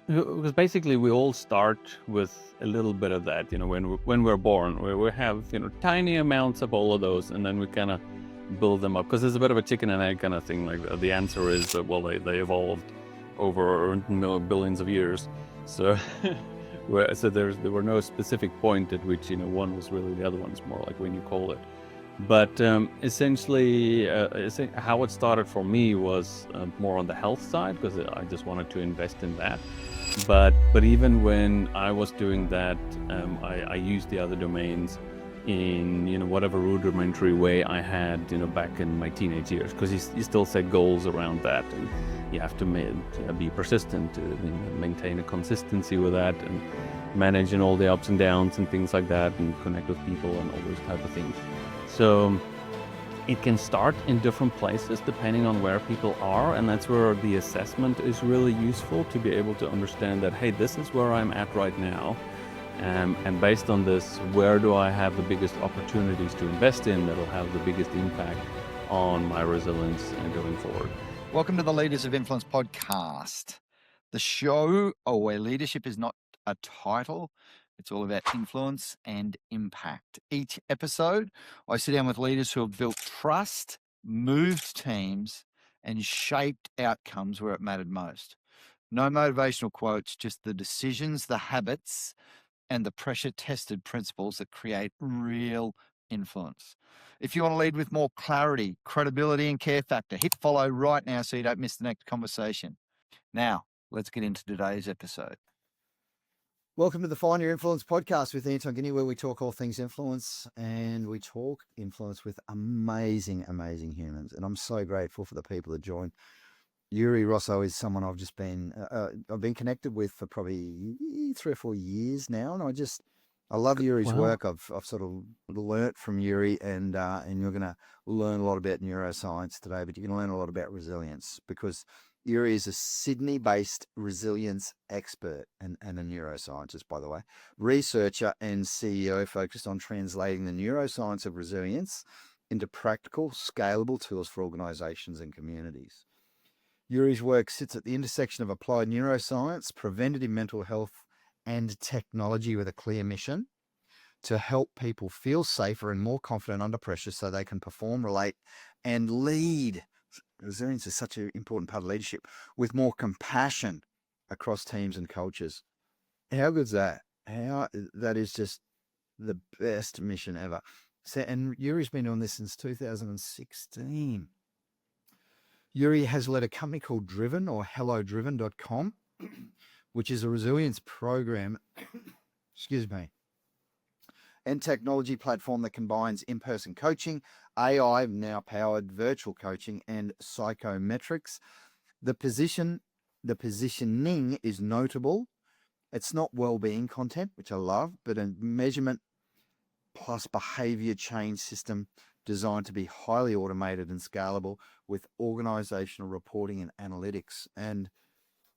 Because basically we all start with a little bit of that, when we're born, we have, tiny amounts of all of those, and then we kind of build them up. Because it's a bit of a chicken and egg kind of thing. Like the answer is that, well, they evolved over billions of years. So, there were no specific point at which, one was really the other one. It's more like when you call it. But essentially, how it started for me was more on the health side, because I just wanted to invest in that. But even when I was doing that, I used the other domains in whatever rudimentary way I had back in my teenage years, because you still set goals around that, and you have to be persistent to maintain a consistency with that, and managing all the ups and downs and things like that, and connect with people and all those type of things. So it can start in different places depending on where people are, and that's where the assessment is really useful, to be able to understand that, hey, this is where I'm at right now, and based on this, where do I have the biggest opportunities to invest in that'll have the biggest impact on my resilience and going forward. Welcome to the Leaders of Influence podcast, the show where leadership is not a title. It's all about influence and impact. Each episode, I sit down with leaders who have built trust, moved teams, and shaped outcomes where it mattered most. No motivational quotes, just the decisions, the habits, and the pressure-tested principles that create real influence. If you want to lead with more clarity, credibility, and care factor, hit follow right now so you don't miss the next conversation. Now, let's get into today's episode. Welcome to the Find Your Influence podcast with Anton, where we talk all things influence, and we talk influence with amazing, amazing humans. And I'm so grateful for the people that join. Jurie Rossouw is someone I've just been connected with for probably 3 or 4 years now, and I love Jurie's work. I've sort of learnt from Jurie, and you're going to learn a lot about neuroscience today, but you're going to learn a lot about resilience, because Jurie is a Sydney-based resilience expert and a neuroscientist, by the way, researcher and CEO focused on translating the neuroscience of resilience into practical, scalable tools for organizations and communities. Jurie's work sits at the intersection of applied neuroscience, preventative mental health, and technology, with a clear mission to help people feel safer and more confident under pressure so they can perform, relate, and lead. Resilience is such an important part of leadership, with more compassion across teams and cultures. How good's that? That is just the best mission ever. And Jurie's been doing this since 2016. Jurie has led a company called Driven, or hellodriven.com, which is a resilience program, and technology platform that combines in-person coaching, AI now powered virtual coaching, and psychometrics. The positioning is notable. It's not well-being content, which I love, but a measurement plus behavior change system designed to be highly automated and scalable, with organizational reporting and analytics. And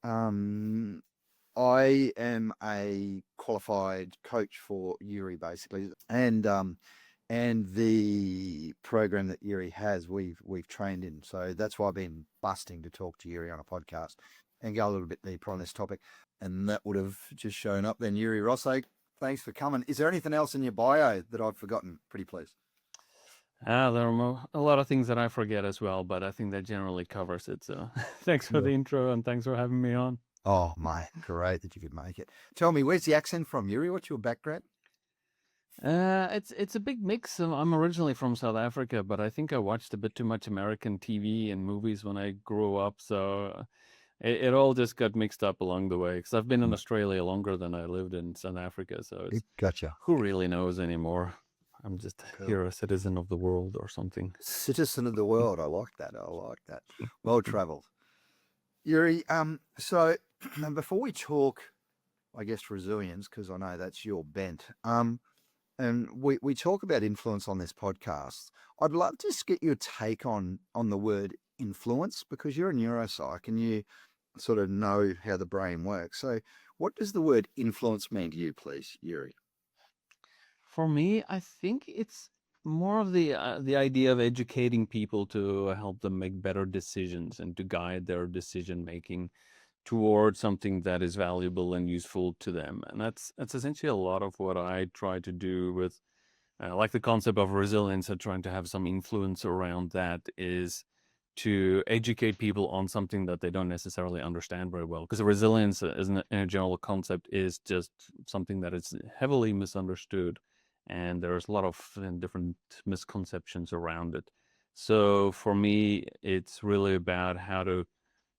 I am a qualified coach for Jurie, basically, and the program that Jurie has, we've trained in. So that's why I've been busting to talk to Jurie on a podcast and go a little bit deeper on this topic. And that would have just shown up then. Jurie Rossouw, thanks for coming. Is there anything else in your bio that I've forgotten? Pretty please. There are a lot of things that I forget as well, but I think that generally covers it. So thanks for the intro, and thanks for having me on. Oh, mate, great that you could make it. Tell me, where's the accent from, Jurie? What's your background? It's a big mix. I'm originally from South Africa, but I think I watched a bit too much American TV and movies when I grew up, so it all just got mixed up along the way. Because I've been in Australia longer than I lived in South Africa, so it's, Gotcha. Who really knows anymore? I'm just here, a citizen of the world or something. Citizen of the world. I like that. Well traveled. Jurie, so before we talk, I guess, resilience, because I know that's your bent, and we talk about influence on this podcast, I'd love to just get your take on the word influence, because you're a neuropsych and you sort of know how the brain works. So what does the word influence mean to you, please, Jurie? For me, I think it's more of the idea of educating people to help them make better decisions and to guide their decision making towards something that is valuable and useful to them. And that's essentially a lot of what I try to do with like the concept of resilience and trying to have some influence around that is to educate people on something that they don't necessarily understand very well. Because resilience as in a general concept is just something that is heavily misunderstood. And there's a lot of different misconceptions around it. So for me, it's really about how to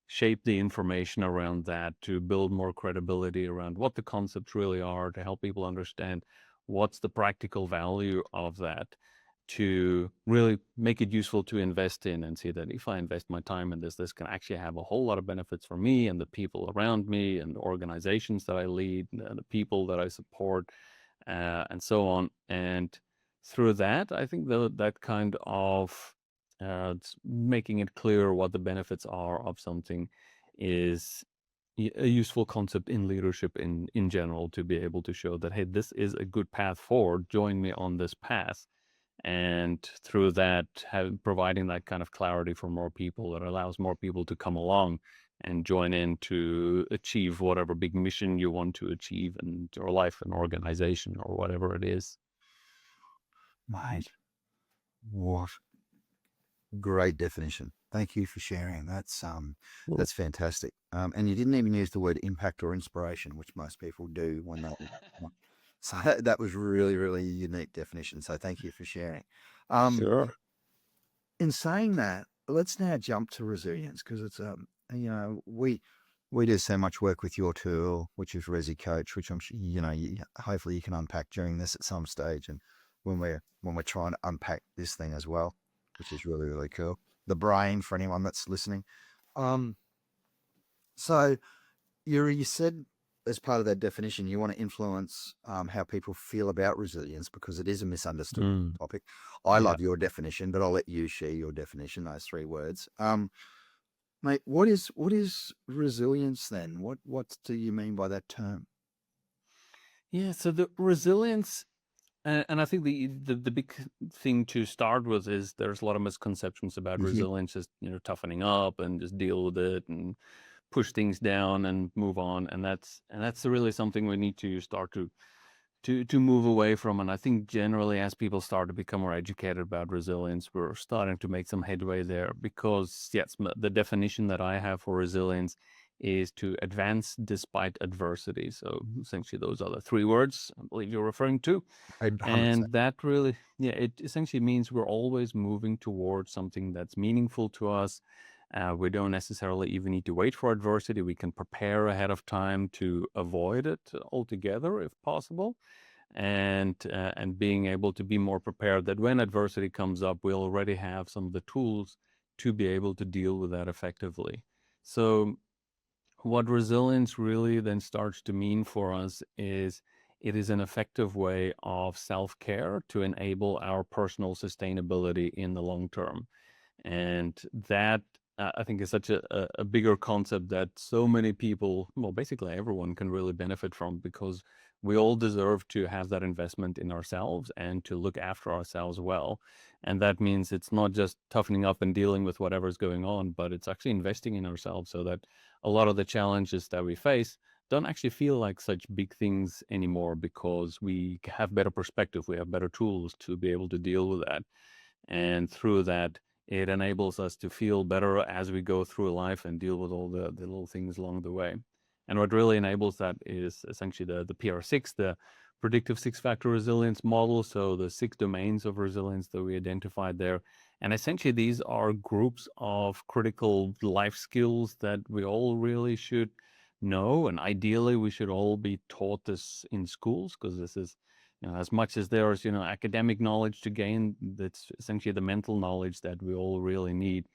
shape the information around that to build more credibility around what the concepts really are, to help people understand what's the practical value of that, to really make it useful to invest in and see that if I invest my time in this can actually have a whole lot of benefits for me and the people around me and the organizations that I lead, the people that I support, and so on. And through that, I think that kind of making it clear what the benefits are of something is a useful concept in leadership in general, to be able to show that, hey, this is a good path forward, join me on this path. And through that, providing that kind of clarity for more people, that allows more people to come along and join in to achieve whatever big mission you want to achieve in your life and organization or whatever it is. Mate, what great definition. Thank you for sharing. That's fantastic. And you didn't even use the word impact or inspiration, which most people do when they. So that was really, really unique definition. So thank you for sharing. Sure. In saying that, let's now jump to resilience, because it's we do so much work with your tool, which is Resi Coach, which I'm hopefully you can unpack during this at some stage, and when we're trying to unpack this thing as well, which is really, really cool. The brain, for anyone that's listening. So you said, as part of that definition, you want to influence how people feel about resilience, because it is a misunderstood topic. I love your definition, but I'll let you share your definition, those 3 words. Mate, what is resilience then? What do you mean by that term? Yeah, so the resilience, and I think the big thing to start with is there's a lot of misconceptions about resilience, just toughening up and just deal with it and push things down and move on, and that's really something we need to start to move away from. And I think generally, as people start to become more educated about resilience, we're starting to make some headway there, because yes, the definition that I have for resilience is to advance despite adversity. So essentially those are the 3 words I believe you're referring to. 100%. And that really, it essentially means we're always moving towards something that's meaningful to us. We don't necessarily even need to wait for adversity. We can prepare ahead of time to avoid it altogether if possible. And being able to be more prepared that when adversity comes up, we'll already have some of the tools to be able to deal with that effectively. So what resilience really then starts to mean for us is it is an effective way of self-care to enable our personal sustainability in the long term. And that I think is such a bigger concept that so many people, well, basically everyone can really benefit from, because we all deserve to have that investment in ourselves and to look after ourselves well. And that means it's not just toughening up and dealing with whatever's going on, but it's actually investing in ourselves so that a lot of the challenges that we face don't actually feel like such big things anymore, because we have better perspective, we have better tools to be able to deal with that. And through that, it enables us to feel better as we go through life and deal with all the little things along the way. And what really enables that is essentially the PR6, the Predictive Six-Factor Resilience model. So the 6 domains of resilience that we identified there. And essentially these are groups of critical life skills that we all really should know. And ideally we should all be taught this in schools, because this is, as much as there's, academic knowledge to gain, that's essentially the mental knowledge that we all really need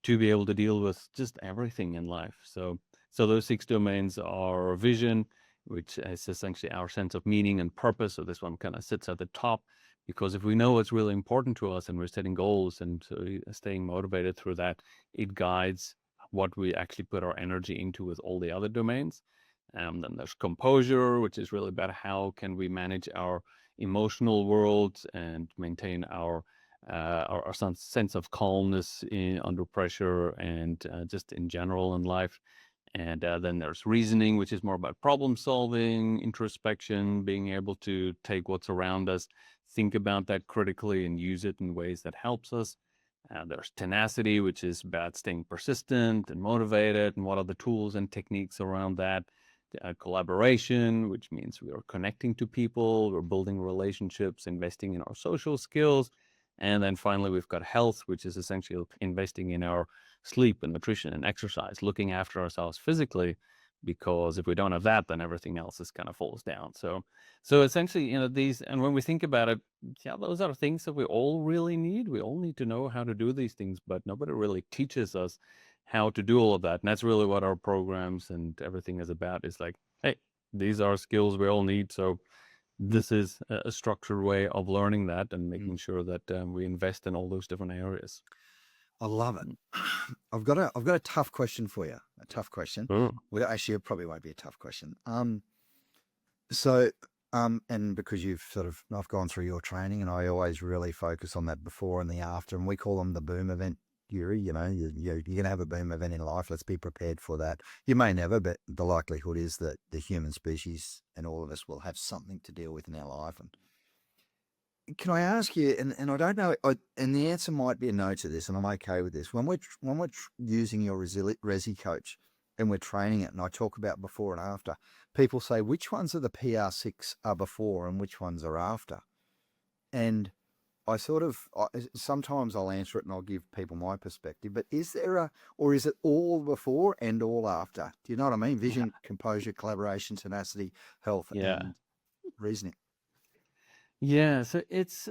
to be able to deal with just everything in life. So those 6 domains are vision, which is essentially our sense of meaning and purpose. So this one kind of sits at the top, because if we know what's really important to us and we're setting goals and staying motivated through that, it guides what we actually put our energy into with all the other domains. Then there's composure, which is really about how can we manage our emotional world and maintain our sense of calmness under pressure and just in general in life. And then there's reasoning, which is more about problem solving, introspection, being able to take what's around us, think about that critically and use it in ways that helps us. There's tenacity, which is about staying persistent and motivated, and what are the tools and techniques around that. Collaboration, which means we are connecting to people, we're building relationships, investing in our social skills. And then finally, we've got health, which is essentially investing in our sleep and nutrition and exercise, looking after ourselves physically, because if we don't have that, then everything else is kind of falls down. So essentially, these, and when we think about it, yeah, those are things that we all really need. We all need to know how to do these things, but nobody really teaches us how to do all of that. And that's really what our programs and everything is about, is like, hey, these are skills we all need. So this is a structured way of learning that and making sure that we invest in all those different areas. I love it. I've got a tough question for you. A tough question. Oh. Well, actually, it probably won't be a tough question. And because I've gone through your training, and I always really focus on that before and the after, and we call them the boom event. Jurie, you're going to have a boom event in life. Let's be prepared for that. You may never, but the likelihood is that the human species and all of us will have something to deal with in our life. And can I ask you, and I don't know, and the answer might be a no to this, and I'm okay with this. When we're using your Resi Coach and we're training it, and I talk about before and after, people say, which ones of the PR6 are before and which ones are after? And I sometimes I'll answer it and I'll give people my perspective, but is there or is it all before and all after? Do you know what I mean? Vision, composure, collaboration, tenacity, health, and reasoning. Yeah, so it's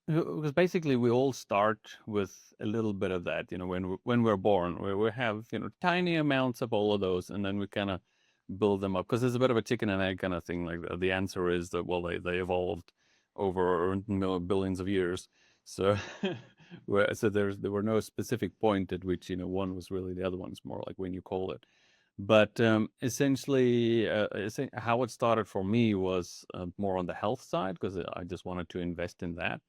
because basically we all start with a little bit of that, when we're born, we have, tiny amounts of all of those, and then we kind of build them up, because there's a bit of a chicken and egg kind of thing. Like the answer is that, well, they evolved over billions of years. So, there were no specific point at which, one was really the other one. It's more like when you call it. But essentially, how it started for me was more on the health side, because I just wanted to invest in that.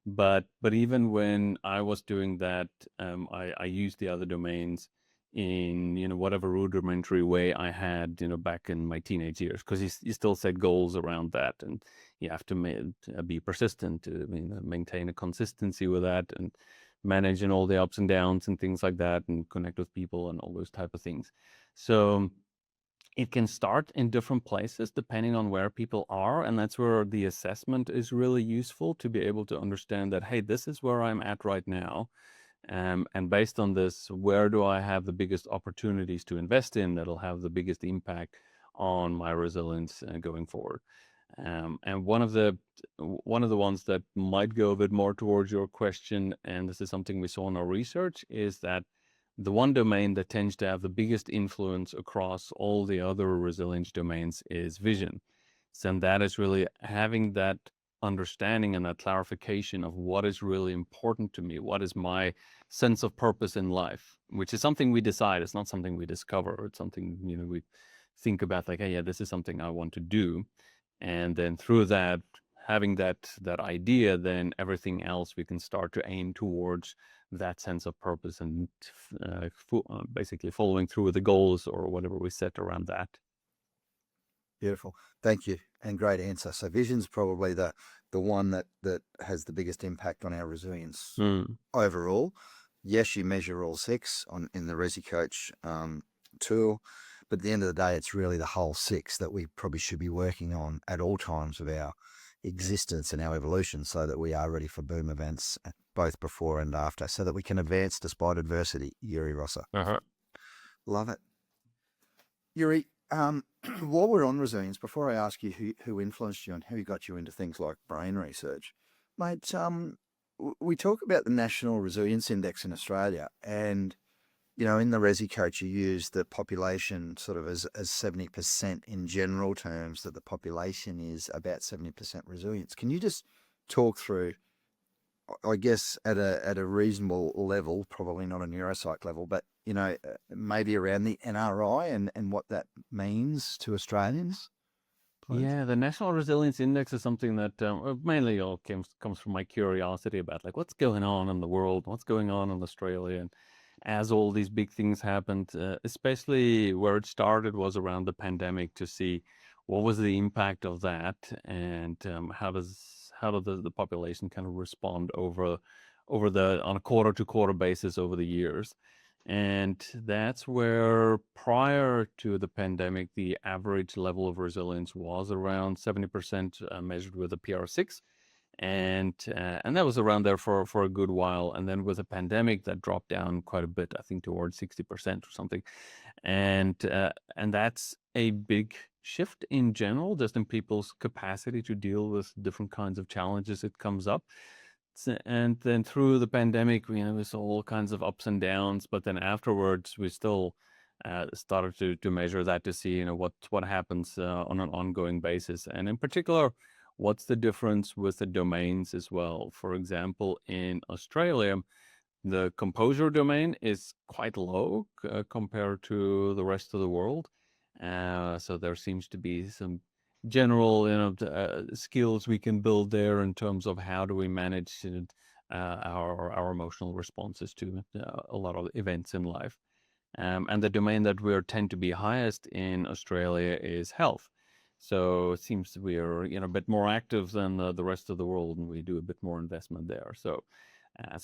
But even when I was doing that, I used the other domains in whatever rudimentary way I had back in my teenage years, because you still set goals around that, and you have to be persistent to maintain a consistency with that, and managing all the ups and downs and things like that, and connect with people and all those type of things. So it can start in different places depending on where people are, and that's where the assessment is really useful, to be able to understand that, hey, this is where I'm at right now, and based on this, where do I have the biggest opportunities to invest in that'll have the biggest impact on my resilience going forward. And one of the ones that might go a bit more towards your question, and this is something we saw in our research, is that the one domain that tends to have the biggest influence across all the other resilience domains is vision. So that is really having that understanding and that clarification of what is really important to me, what is my sense of purpose in life, which is something we decide. It's not something we discover. It's something, we think about, like, hey, yeah, this is something I want to do. And then through that, having that idea, then everything else we can start to aim towards that sense of purpose, and basically following through with the goals or whatever we set around that. Beautiful. Thank you. And great answer. So vision's probably the one that has the biggest impact on our resilience overall. Yes, you measure all six in the Resi Coach tool, but at the end of the day, it's really the whole six that we probably should be working on at all times of our existence and our evolution, so that we are ready for boom events, both before and after, so that we can advance despite adversity. Jurie Rossouw. Love it. Jurie, while we're on resilience, before I ask you who influenced you and who got you into things like brain research, mate, we talk about the National Resilience Index in Australia, and in the Resi Coach, you use the population sort of as 70% in general terms, that the population is about 70% resilience. Can you just talk through, I guess, at a reasonable level, probably not a neuropsych level, but, maybe around the NRI and what that means to Australians? Please. Yeah, the National Resilience Index is something that mainly all comes from my curiosity about, like, what's going on in the world, what's going on in Australia. as all these big things happened, especially where it started was around the pandemic, to see what was the impact of that, and how does the population kind of respond over the on a quarter to quarter basis over the years. And that's where, prior to the pandemic, the average level of resilience was around 70%, measured with a PR6, and that was around there for a good while. And then with the pandemic, that dropped down quite a bit, I think towards 60% or something. And that's a big shift in general, just in people's capacity to deal with different kinds of challenges that comes up. And then through the pandemic, we saw all kinds of ups and downs, but then afterwards we still started to measure that, to see what happens on an ongoing basis, and in particular, what's the difference with the domains as well. For example, in Australia, the composure domain is quite low compared to the rest of the world. So there seems to be some general skills we can build there in terms of how do we manage our emotional responses to a lot of events in life. And the domain that we tend to be highest in Australia is health. So it seems we are a bit more active than the rest of the world, and we do a bit more investment there. So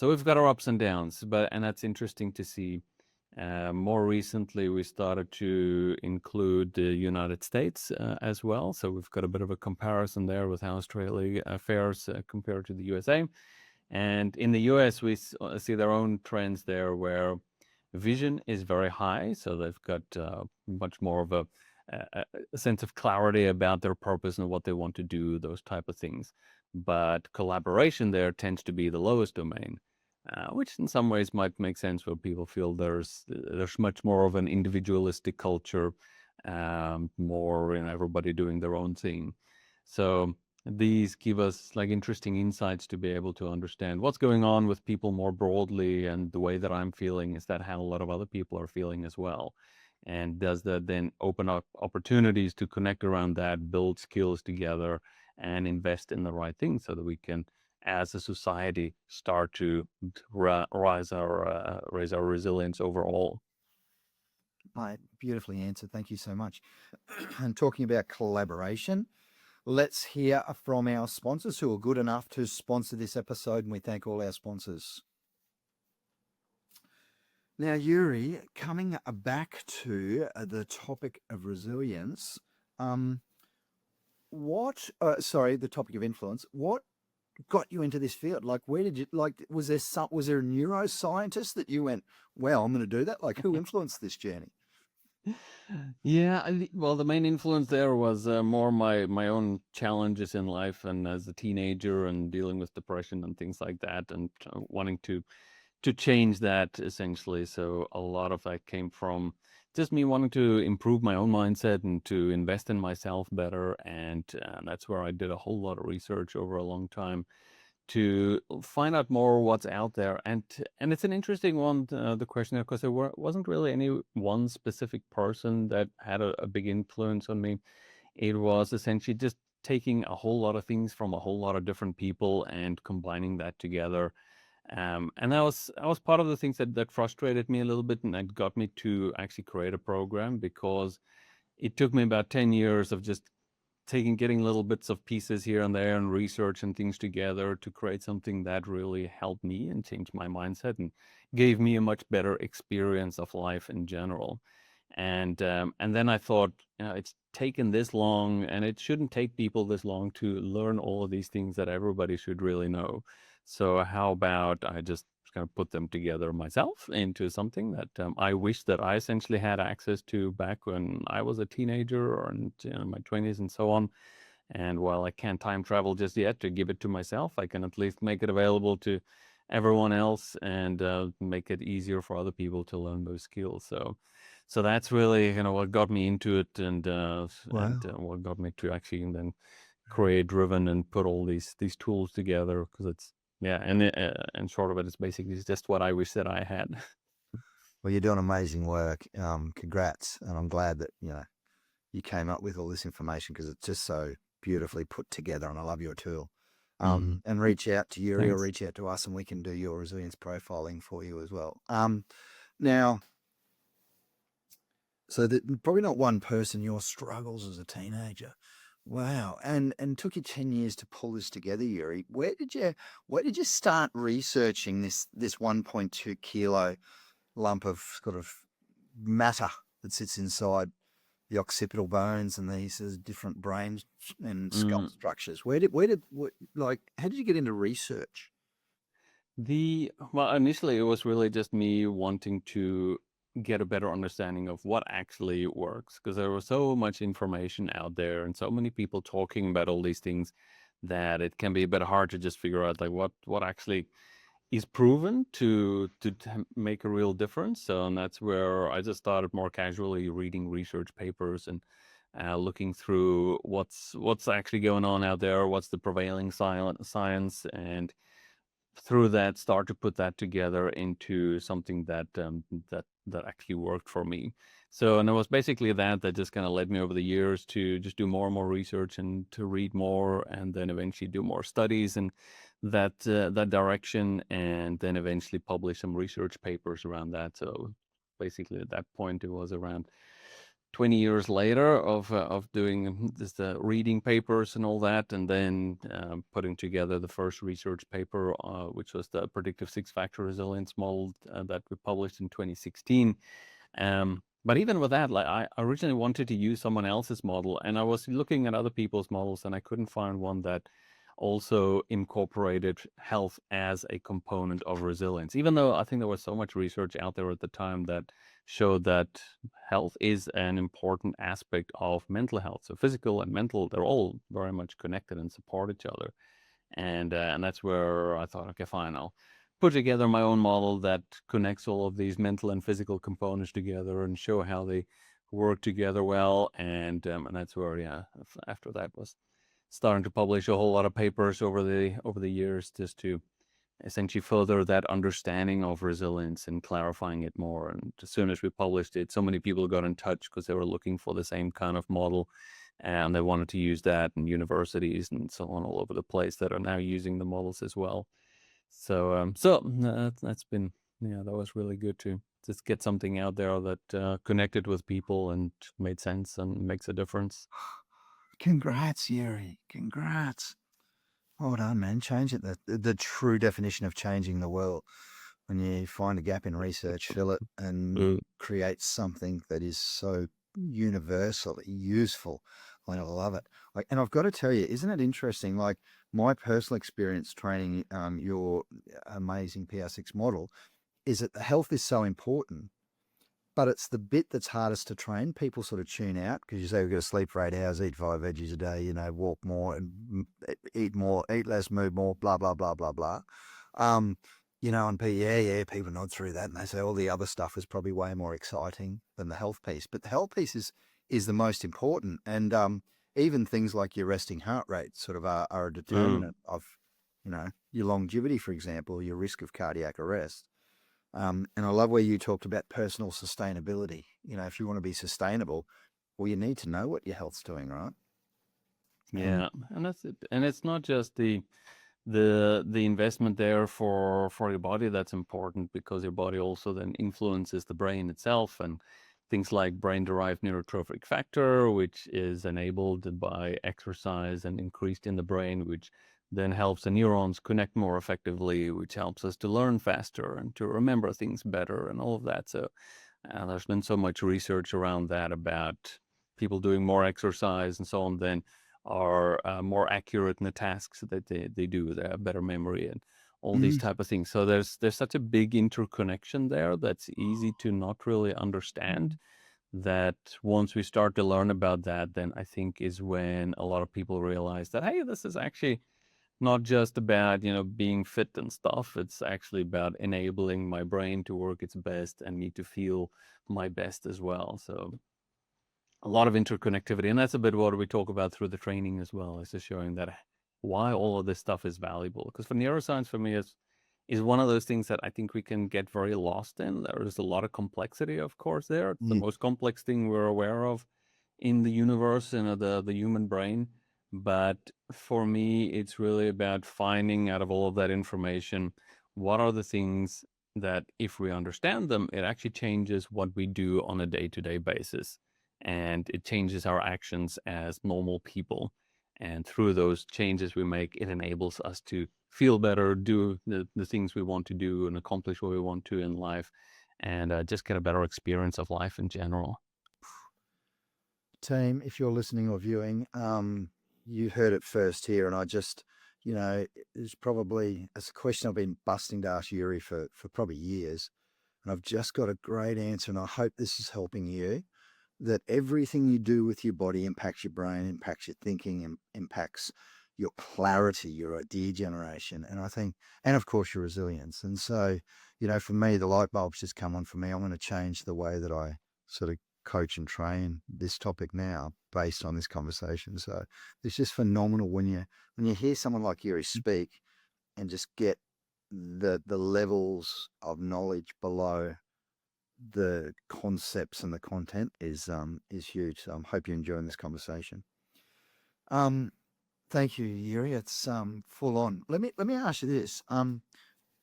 we've got our ups and downs, and that's interesting to see. More recently, we started to include the United States as well. So we've got a bit of a comparison there with how Australia fares compared to the USA. And in the US, we see their own trends there, where vision is very high. So they've got much more of a sense of clarity about their purpose and what they want to do, those type of things. But collaboration there tends to be the lowest domain, which in some ways might make sense, where people feel there's much more of an individualistic culture, more everybody doing their own thing. So these give us interesting insights to be able to understand what's going on with people more broadly, and the way that I'm feeling, is that how a lot of other people are feeling as well. And does that then open up opportunities to connect around that, build skills together, and invest in the right things, so that we can, as a society, start to raise our resilience overall. Right, beautifully answered. Thank you so much. And talking about collaboration, let's hear from our sponsors who are good enough to sponsor this episode, and we thank all our sponsors. Now, Jurie, coming back to the topic of resilience, the topic of influence, what got you into this field? Where did you, was there a neuroscientist that you went, well, I'm going to do that? Who influenced this journey? Yeah, well, the main influence there was more my own challenges in life, and as a teenager, and dealing with depression and things like that, and wanting to change that, essentially. So a lot of that came from just me wanting to improve my own mindset and to invest in myself better. And that's where I did a whole lot of research over a long time to find out more what's out there. And it's an interesting one, the question, because there wasn't really any one specific person that had a big influence on me. It was essentially just taking a whole lot of things from a whole lot of different people and combining that together. And that was part of the things that frustrated me a little bit, and that got me to actually create a program, because it took me about 10 years of just getting little bits of pieces here and there, and research and things together, to create something that really helped me and changed my mindset, and gave me a much better experience of life in general. And then I thought, it's taken this long, and it shouldn't take people this long to learn all of these things that everybody should really know. So how about I just kind of put them together myself into something that I wish that I essentially had access to back when I was a teenager, or in my 20s and so on. And while I can't time travel just yet to give it to myself, I can at least make it available to everyone else, and make it easier for other people to learn those skills. So that's really what got me into it, and what got me to actually then create Driven and put all these tools together, because it's and short of it, it's basically just what I wish that I had. Well, you're doing amazing work. Congrats, and I'm glad that you came up with all this information, because it's just so beautifully put together, and I love your tool. And reach out to Jurie, or reach out to us, and we can do your resilience profiling for you as well. Now, so that probably not one person, your struggles as a teenager. Wow. And took you 10 years to pull this together, Jurie. Where did you start researching this 1.2 kilo lump of sort of matter that sits inside the occipital bones and these different brain and skull structures? How did you get into research? Well, initially it was really just me wanting to get a better understanding of what actually works, because there was so much information out there and so many people talking about all these things that it can be a bit hard to just figure out like what actually is proven to make a real difference. So, and that's where I just started more casually reading research papers and looking through what's actually going on out there, what's the prevailing science, and through that start to put that together into something that actually worked for me. So, and it was basically that just kind of led me over the years to just do more and more research and to read more, and then eventually do more studies and that direction, and then eventually publish some research papers around that. So basically at that point it was around 20 years later of doing this, reading papers and all that, and then putting together the first research paper, which was the Predictive Six-Factor Resilience model that we published in 2016. But even with that, like I originally wanted to use someone else's model, and I was looking at other people's models, and I couldn't find one that also incorporated health as a component of resilience, even though I think there was so much research out there at the time that showed that health is an important aspect of mental health. So physical and mental, they're all very much connected and support each other. And that's where I thought, okay, fine, I'll put together my own model that connects all of these mental and physical components together and show how they work together well. And that's where, after that was starting to publish a whole lot of papers over the years, just to essentially further that understanding of resilience and clarifying it more. And as soon as we published it, so many people got in touch because they were looking for the same kind of model, and they wanted to use that in universities and so on all over the place that are now using the models as well. So that's been, that was really good to just get something out there that connected with people and made sense and makes a difference. Congrats, Jurie. Congrats. Well done, man. Change it. The true definition of changing the world. When you find a gap in research, fill it and create something that is so universally useful. I love it. And I've got to tell you, isn't it interesting? Like my personal experience training your amazing PR6 model is that the health is so important, but it's the bit that's hardest to train. People sort of tune out because you say we've got to sleep for 8 hours, eat 5 veggies a day, walk more and eat more, eat less, move more, blah, blah, blah, blah, blah. And people nod through that and they say all the other stuff is probably way more exciting than the health piece. But the health piece is the most important. And even things like your resting heart rate sort of are a determinant of, your longevity, for example, your risk of cardiac arrest. And I love where you talked about personal sustainability. If you want to be sustainable, well, you need to know what your health's doing, right? Yeah, and that's it. And it's not just the investment there for your body that's important, because your body also then influences the brain itself, and things like brain-derived neurotrophic factor, which is enabled by exercise and increased in the brain, which then helps the neurons connect more effectively, which helps us to learn faster and to remember things better and all of that. So there's been so much research around that, about people doing more exercise and so on, then are more accurate in the tasks that they do. They have better memory and all these type of things. So there's such a big interconnection there that's easy to not really understand, that once we start to learn about that, then I think is when a lot of people realize that, hey, this is actually not just about, being fit and stuff. It's actually about enabling my brain to work its best and me to feel my best as well. So a lot of interconnectivity, and that's a bit what we talk about through the training as well, is just showing that why all of this stuff is valuable. Because for neuroscience, for me, is one of those things that I think we can get very lost in. There is a lot of complexity, of course, there. It's the most complex thing we're aware of in the universe, the human brain. But for me, it's really about finding out of all of that information, what are the things that if we understand them, it actually changes what we do on a day-to-day basis. And it changes our actions as normal people. And through those changes we make, it enables us to feel better, do the things we want to do, and accomplish what we want to in life, and just get a better experience of life in general. Team, if you're listening or viewing, you heard it first here, and I just, it's probably a question I've been busting to ask Jurie for probably years, and I've just got a great answer, and I hope this is helping you, that everything you do with your body impacts your brain, impacts your thinking, impacts your clarity, your idea generation, and I think, and of course your resilience. And so, for me, the light bulb's just come on for me. I'm going to change the way that I sort of coach and train this topic now based on this conversation. So it's just phenomenal when you hear someone like Jurie speak and just get the levels of knowledge below the concepts and the content is huge. So I hope you're enjoying this conversation. Thank you, Jurie. It's full on. Let me ask you this.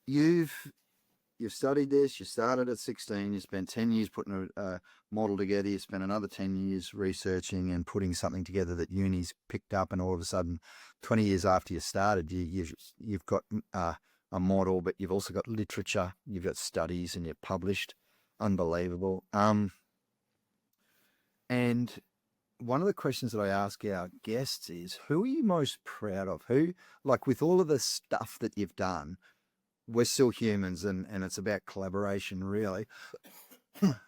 You've studied this, you started at 16, you spent 10 years putting a model together, you spent another 10 years researching and putting something together that uni's picked up, and all of a sudden, 20 years after you started, you've got a model, but you've also got literature, you've got studies, and you've published. Unbelievable. And one of the questions that I ask our guests is, who are you most proud of? Who, like with all of the stuff that you've done, we're still humans, and it's about collaboration, really.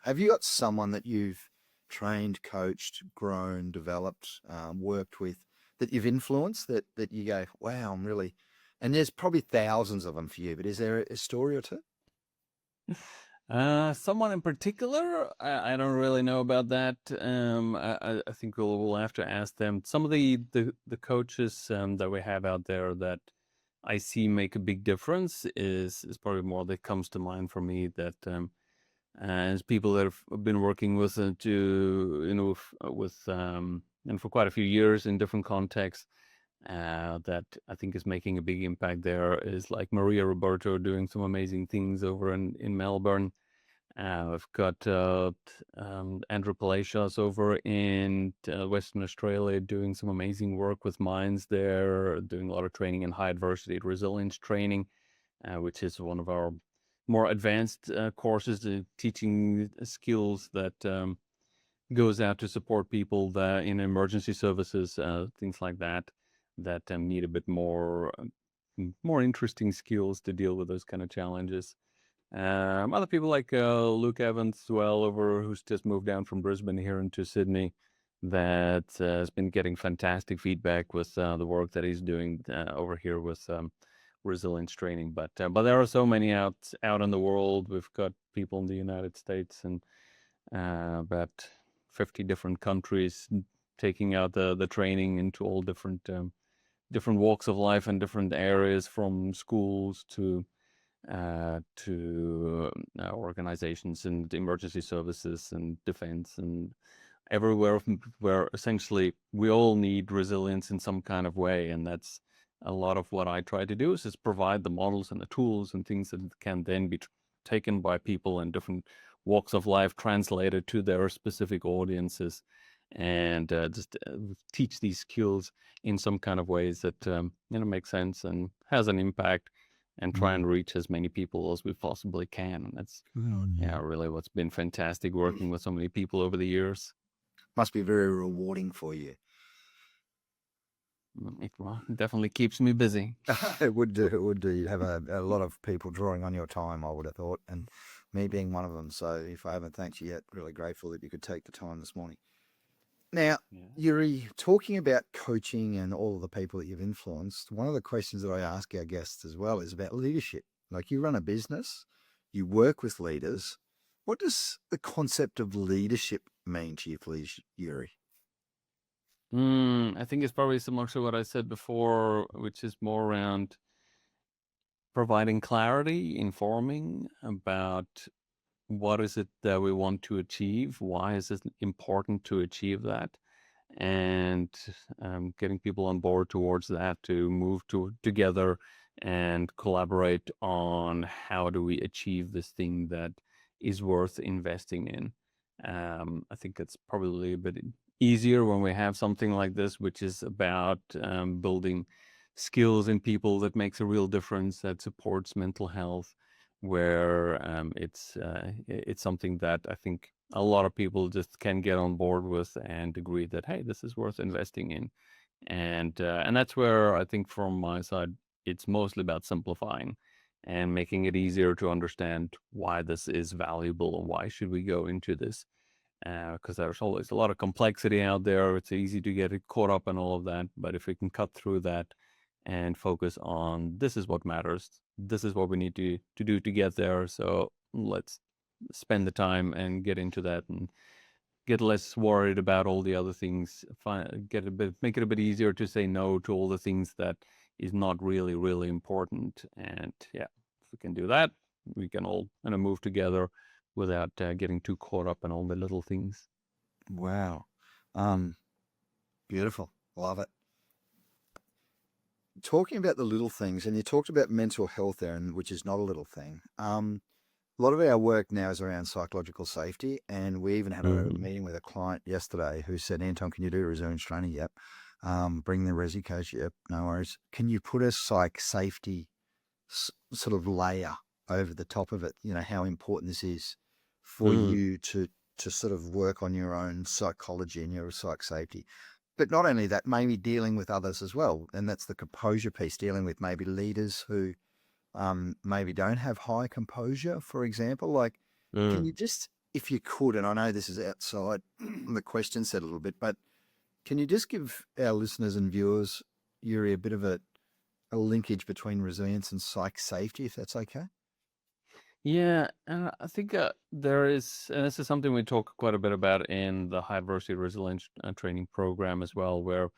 Have you got someone that you've trained, coached, grown, developed, worked with, that you've influenced, that you go, wow, I'm really... And there's probably thousands of them for you, but is there a story or two? Someone in particular, I don't really know about that. I think we'll have to ask them. Some of the coaches that we have out there that I see make a big difference is probably more that comes to mind for me, that as people that have been working with and for quite a few years in different contexts, that I think is making a big impact there is like Maria Roberto doing some amazing things over in Melbourne. I've got Andrew Palacios over in Western Australia doing some amazing work with minds there, doing a lot of training in high adversity resilience training, which is one of our more advanced courses, teaching skills that goes out to support people that in emergency services, things like that need a bit more interesting skills to deal with those kind of challenges. Other people like Luke Evans, who's just moved down from Brisbane here into Sydney, that has been getting fantastic feedback with the work that he's doing over here with resilience training. But there are so many out in the world. We've got people in the United States and about 50 different countries taking out the training into all different walks of life and different areas, from schools to organizations and emergency services and defense and everywhere, where essentially we all need resilience in some kind of way. And that's a lot of what I try to do, is just provide the models and the tools and things that can then be taken by people in different walks of life, translated to their specific audiences, and just teach these skills in some kind of ways that make sense and has an impact, and try and reach as many people as we possibly can. And that's really what's been fantastic, working with so many people over the years. Must be very rewarding for you. It definitely keeps me busy. It would do. You'd have a lot of people drawing on your time, I would have thought, and me being one of them. So if I haven't thanked you yet, really grateful that you could take the time this morning. Now, Jurie, talking about coaching and all of the people that you've influenced, one of the questions that I ask our guests as well is about leadership. Like, you run a business, you work with leaders. What does the concept of leadership mean to you, please, Jurie? I think it's probably similar to what I said before, which is more around providing clarity, informing about what is it that we want to achieve, why is it important to achieve that, and getting people on board towards that, to move together and collaborate on how do we achieve this thing that is worth investing in. I think it's probably a bit easier when we have something like this, which is about building skills in people that makes a real difference, that supports mental health, where it's something that I think a lot of people just can get on board with and agree that, hey, this is worth investing in. And that's where I think from my side, it's mostly about simplifying and making it easier to understand why this is valuable and why should we go into this. Because there's always a lot of complexity out there. It's easy to get caught up in all of that. But if we can cut through that and focus on this is what matters, this is what we need to do to get there. So let's spend the time and get into that and get less worried about all the other things. Make it a bit easier to say no to all the things that is not really, really important. And yeah, if we can do that, we can all kind of move together without getting too caught up in all the little things. Wow. Beautiful. Love it. Talking about the little things, and you talked about mental health there, and which is not a little thing. A lot of our work now is around psychological safety, and we even had a meeting with a client yesterday who said, Anton, can you do resilience training? Yep. Bring the Resi coach? Yep, no worries. Can you put a psych safety sort of layer over the top of it? You know, how important this is for you to sort of work on your own psychology and your psych safety. But not only that, maybe dealing with others as well. And that's the composure piece, dealing with maybe leaders who maybe don't have high composure, for example. Like, can you just, if you could, and I know this is outside the question set a little bit, but can you just give our listeners and viewers, Jurie, a bit of a linkage between resilience and psych safety, if that's okay? Yeah, I think there is, and this is something we talk quite a bit about in the high adversity resilience training program as well, where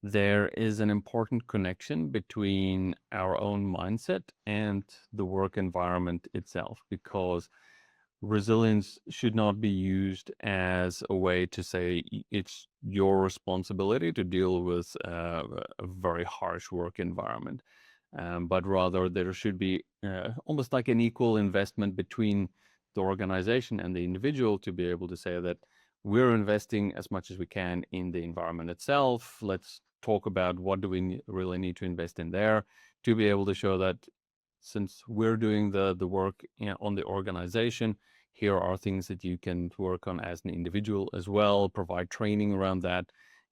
there is an important connection between our own mindset and the work environment itself, because resilience should not be used as a way to say it's your responsibility to deal with a very harsh work environment. But rather there should be almost like an equal investment between the organization and the individual to be able to say that we're investing as much as we can in the environment itself. Let's talk about what do we really need to invest in there to be able to show that since we're doing the work on the organization, here are things that you can work on as an individual as well, provide training around that.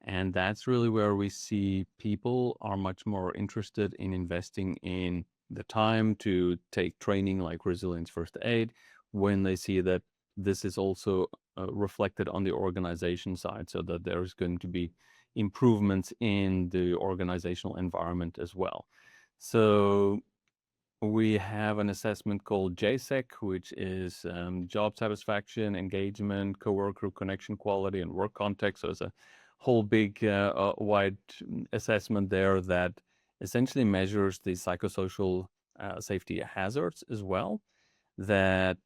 And that's really where we see people are much more interested in investing in the time to take training like resilience first aid when they see that this is also reflected on the organization side, so that there's going to be improvements in the organizational environment as well. So we have an assessment called JSEC, which is job satisfaction, engagement, coworker connection quality, and work context. So it's a whole big, wide assessment there that essentially measures the psychosocial safety hazards as well. That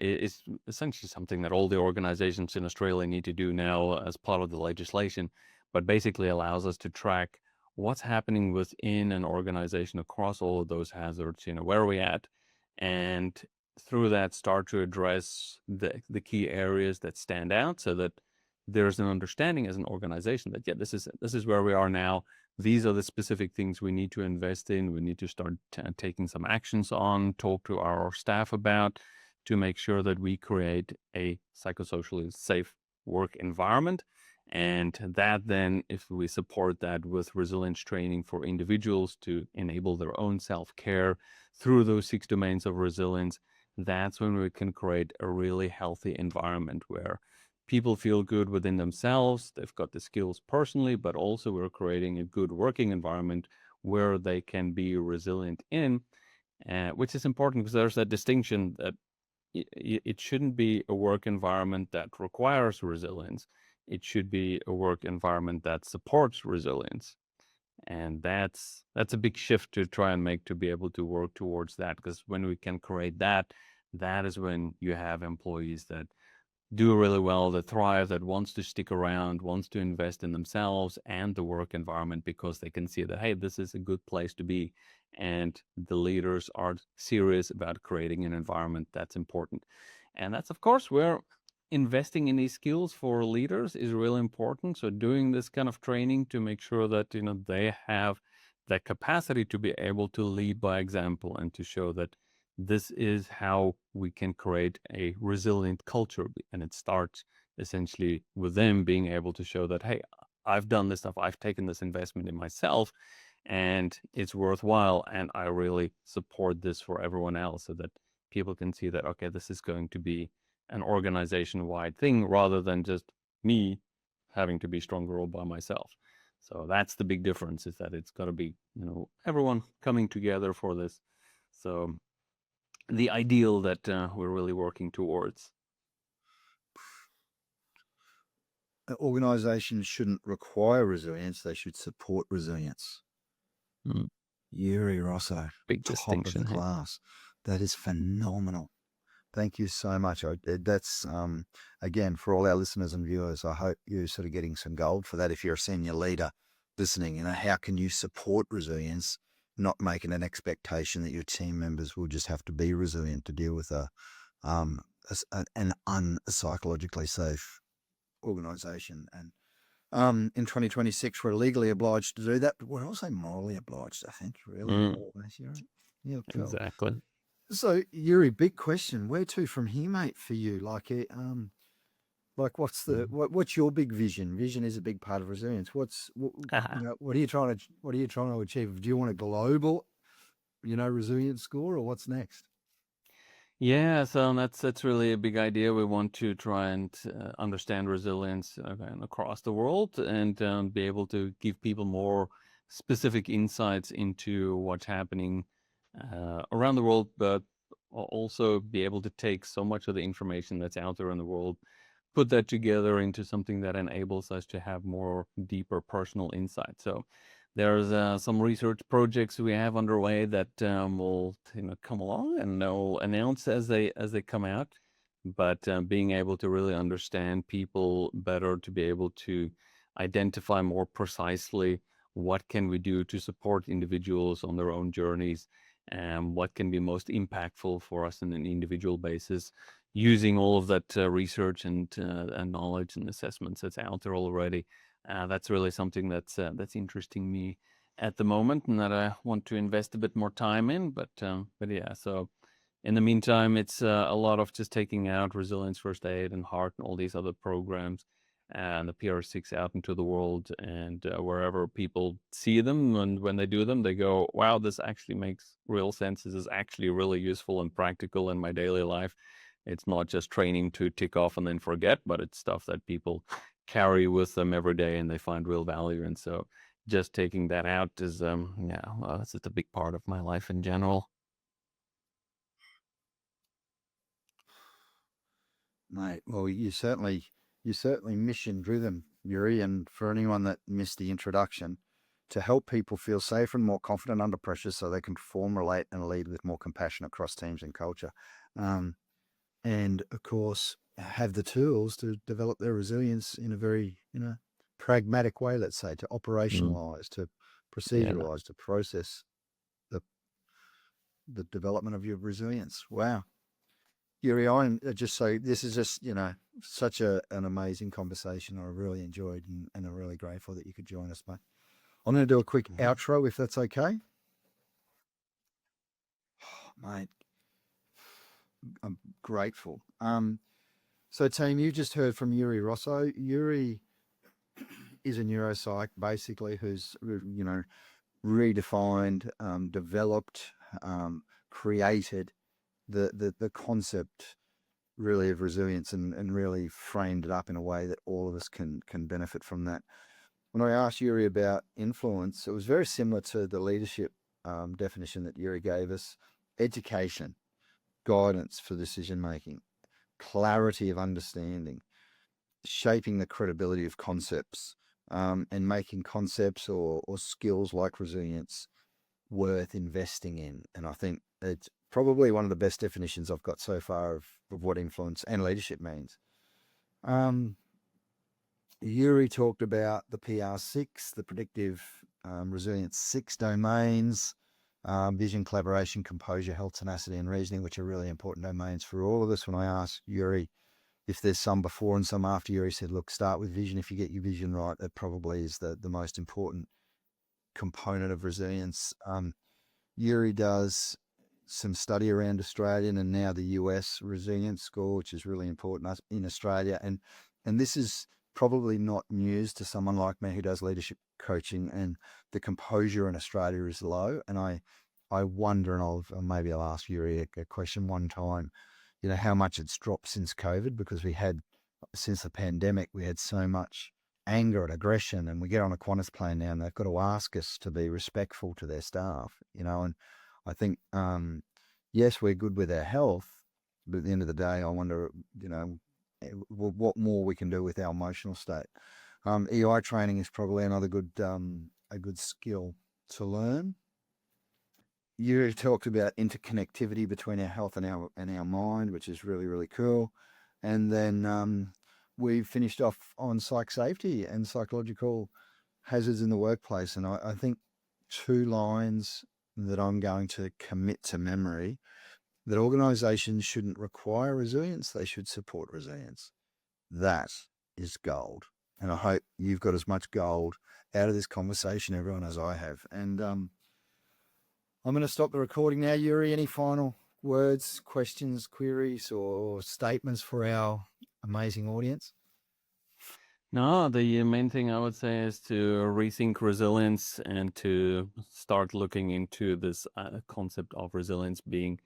is essentially something that all the organizations in Australia need to do now as part of the legislation, but basically allows us to track what's happening within an organization across all of those hazards, where are we at? And through that, start to address the key areas that stand out so that there's an understanding as an organization that, yeah, this is where we are now. These are the specific things we need to invest in. We need to start taking some actions on, talk to our staff about to make sure that we create a psychosocially safe work environment. And that then, if we support that with resilience training for individuals to enable their own self-care through those 6 domains of resilience, that's when we can create a really healthy environment where people feel good within themselves. They've got the skills personally, but also we're creating a good working environment where they can be resilient in, which is important because there's that distinction that it shouldn't be a work environment that requires resilience. It should be a work environment that supports resilience. And that's a big shift to try and make to be able to work towards that, because when we can create that, that is when you have employees that do really well, that thrive, that wants to stick around, wants to invest in themselves and the work environment because they can see that, hey, this is a good place to be. And the leaders are serious about creating an environment that's important. And that's, of course, where investing in these skills for leaders is really important. So doing this kind of training to make sure that, they have that capacity to be able to lead by example and to show that this is how we can create a resilient culture. And it starts essentially with them being able to show that, hey, I've done this stuff, I've taken this investment in myself, and it's worthwhile. And I really support this for everyone else so that people can see that, okay, this is going to be an organization-wide thing rather than just me having to be stronger all by myself. So that's the big difference, is that it's got to be, everyone coming together for this. So the ideal that we're really working towards. Organizations shouldn't require resilience, they should support resilience. Jurie Rossouw, Big top distinction. of the class. That is phenomenal. Thank you so much. That's, again, for all our listeners and viewers, I hope you're sort of getting some gold for that. If you're a senior leader listening, how can you support resilience, not making an expectation that your team members will just have to be resilient to deal with an unpsychologically safe organization. And in 2026, we're legally obliged to do that, but we're also morally obliged, I think, really. Yeah, cool. Exactly. So, Jurie, big question. Where to from here, mate, for you? Like what's your big vision? Vision is a big part of resilience. What are you trying to achieve? Do you want a global, resilience score, or what's next? Yeah, so that's really a big idea. We want to try and understand resilience across the world and be able to give people more specific insights into what's happening around the world, but also be able to take so much of the information that's out there in the world, put that together into something that enables us to have more deeper personal insight. So there's some research projects we have underway that will come along and they'll announce as they come out. But being able to really understand people better, to be able to identify more precisely what can we do to support individuals on their own journeys, and what can be most impactful for us on an individual basis, using all of that research and knowledge and assessments that's out there already. That's really something that's interesting me at the moment, and that I want to invest a bit more time in. But yeah, so in the meantime, it's a lot of just taking out resilience first aid and heart and all these other programs and the PR6 out into the world, and wherever people see them, and when they do them, they go, wow, this actually makes real sense. This is actually really useful and practical in my daily life. It's not just training to tick off and then forget, but it's stuff that people carry with them every day and they find real value. And so just taking that out is, that's just a big part of my life in general. Mate, well, you certainly mission driven, Jurie. And for anyone that missed the introduction, to help people feel safer and more confident under pressure so they can perform, relate, and lead with more compassion across teams and culture. And of course, have the tools to develop their resilience in a very, pragmatic way, let's say, to operationalize, to proceduralize, to process the development of your resilience. Wow. Jurie, I'm just so, this is just, such an amazing conversation. I really enjoyed and I'm really grateful that you could join us, mate. I'm going to do a quick outro if that's okay. Oh, mate, I'm grateful. So team, you just heard from Jurie Rossouw. Jurie is a neuropsych, basically, who's, redefined, developed, created the concept really of resilience and really framed it up in a way that all of us can benefit from that. When I asked Jurie about influence, it was very similar to the leadership definition that Jurie gave us: education, guidance for decision making, clarity of understanding, shaping the credibility of concepts, and making concepts or skills like resilience worth investing in. And I think it's probably one of the best definitions I've got so far of what influence and leadership means. Jurie talked about the PR6, the Predictive Resilience 6 domains, vision, collaboration, composure, health, tenacity, and reasoning, which are really important domains for all of us. When I asked Jurie if there's some before and some after, Jurie said, look, start with vision. If you get your vision right, that probably is the most important component of resilience. Jurie does some study around Australian and now the US resilience score, which is really important in Australia. And this is probably not news to someone like me who does leadership coaching, and the composure in Australia is low. And I wonder, and maybe I'll ask Jurie a question one time, how much it's dropped since COVID, because since the pandemic, we had so much anger and aggression, and we get on a Qantas plane now and they've got to ask us to be respectful to their staff, and I think, yes, we're good with our health, but at the end of the day, I wonder, what more we can do with our emotional state. EI training is probably another good skill to learn. You talked about interconnectivity between our health and our mind, which is really, really cool. And then we finished off on psych safety and psychological hazards in the workplace. And I think 2 lines that I'm going to commit to memory: that organizations shouldn't require resilience, they should support resilience. That is gold. And I hope you've got as much gold out of this conversation, everyone, as I have. And I'm going to stop the recording now. Jurie, any final words, questions, queries, or statements for our amazing audience? No, the main thing I would say is to rethink resilience and to start looking into this concept of resilience being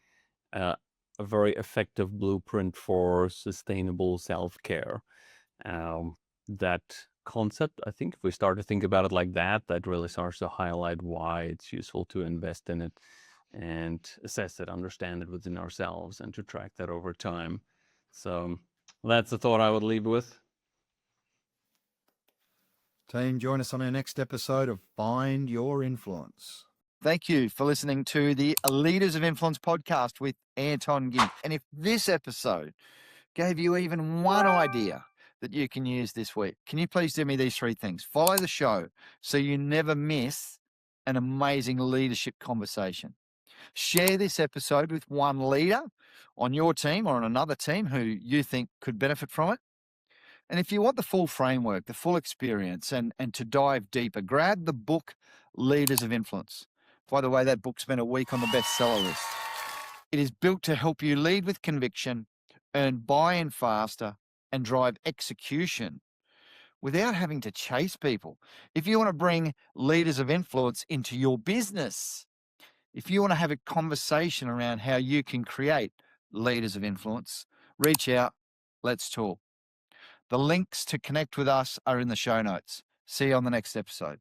a very effective blueprint for sustainable self-care. That concept, I think if we start to think about it like that really starts to highlight why it's useful to invest in it and assess it, understand it within ourselves, and to track that over time. So that's the thought I would leave with. Team, join us on our next episode of Find Your Influence. Thank you for listening to the Leaders of Influence podcast with Anton Gimp. And if this episode gave you even one idea that you can use this week, can you please do me these 3 things? Follow the show so you never miss an amazing leadership conversation. Share this episode with one leader on your team or on another team who you think could benefit from it. And if you want the full framework, the full experience, and to dive deeper, grab the book Leaders of Influence. By the way, that book's been a week on the bestseller list. It is built to help you lead with conviction, earn buy-in faster, and drive execution without having to chase people. If you want to bring leaders of influence into your business, if you want to have a conversation around how you can create leaders of influence, reach out. Let's talk. The links to connect with us are in the show notes. See you on the next episode.